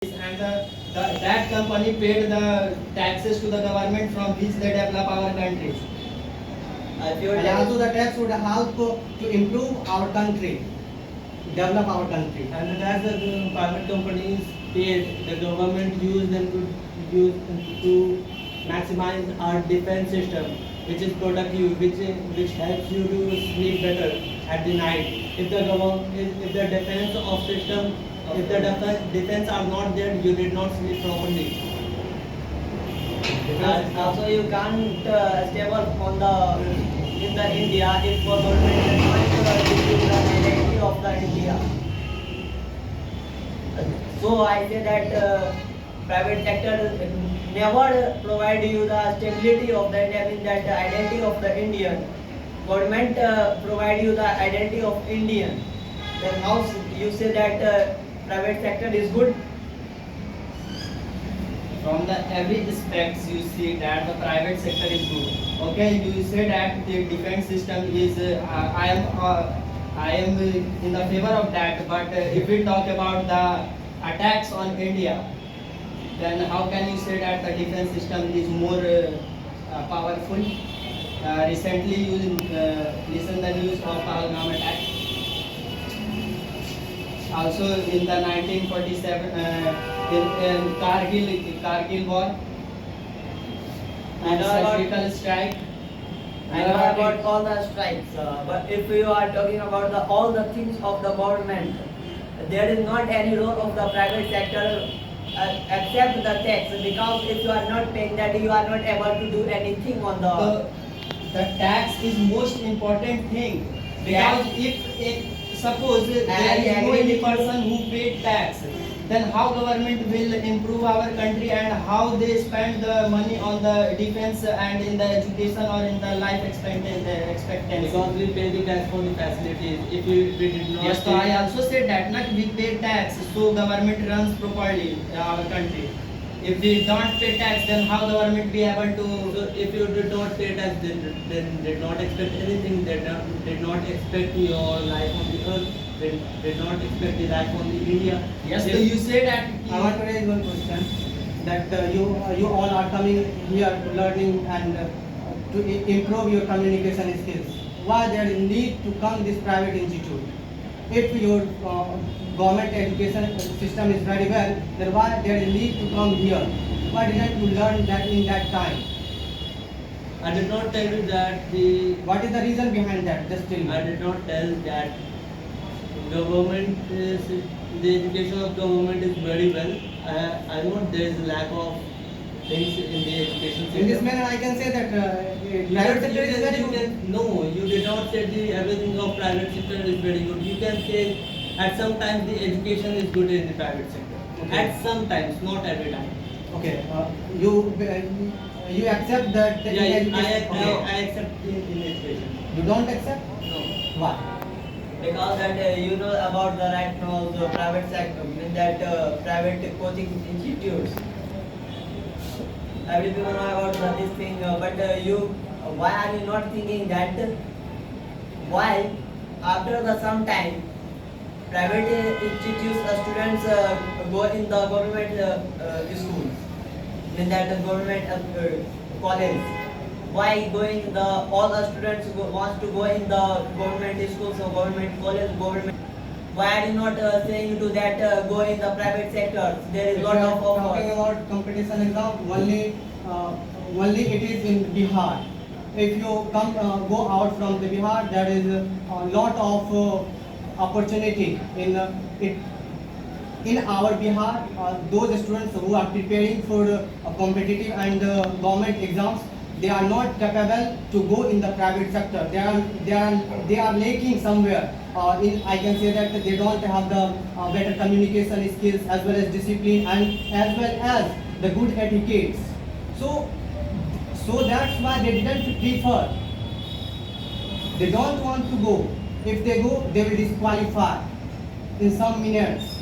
and that company paid the taxes to the government from which they develop our countries. And also the tax would help to improve our country, develop our country. And as the private companies paid, the government used them to maximize our defense system, which is productive, which helps you to sleep better at the night. If the defense of system, if the defense are not there, you did not sleep properly. Also, you can't stable on in the India if government does not give you the identity of the India. So I say that private sector never provide you the stability of the India, means that the identity of the Indian. Government provide you the identity of Indian. Then how you say that private sector is good? From the every aspects you see that the private sector is good. Okay, you say that the defense system is I am in the favor of that, but if we talk about the attacks on India, then how can you say that the defense system is more powerful? Recently you listen the news of Pahalgam attack. Also in the 1947 in Kargil war, and surgical strike. I know about all the strikes, but if you are talking about all the things of the government, there is not any role of the private sector except the tax, because if you are not paying that, you are not able to do anything on The tax is most important thing, because if suppose there is no any person who paid tax, then how government will improve our country and how they spend the money on the defense and in the education or in the life expectancy. Because we pay the tax for the facilities. If we did not Yes, so I also said that not we pay tax, so government runs properly our country. If we don't pay tax, then how government be able to? So if you did not pay tax, then did not expect anything. Did not expect your life on the earth. Did not expect the life on the India. Yes, so you say that. I want to raise one question that you all are coming here to learning and to improve your communication skills. Why there is need to come this private institute? If your government education system is very well, then why there is need to come here? Why didn't you learn that in that time? I did not tell you that the. What is the reason behind that? Just tell me. I did not tell that government is, the education of government is very well. I know there is a lack of things in the education system. In this manner, I can say that private sector is very good. No, you did not say the everything of private sector is very good. You can say at some times the education is good in the private sector. Okay. At some times, not every time. Okay, you accept that in education. I accept in education. You don't accept? No. Why? because that you know about the right now the private sector, mean that private coaching institutes. Every people know about this thing, but you, why are you not thinking that why after the some time private institutes students go in the government schools, in that government college? Why going the all the students wants to go in the government schools or government college, government? Why are you not saying to that go in the private sector? There is If lot you are of talking offers. about competition exam, only it is in Bihar. If you come go out from the Bihar, there is a lot of opportunity in our Bihar. Those students who are preparing for competitive and government exams, they are not capable to go in the private sector. They are lacking somewhere. I can say that they don't have the better communication skills as well as discipline and as well as the good etiquettes. So that's why they didn't prefer. They don't want to go. If they go, they will disqualify in some minutes.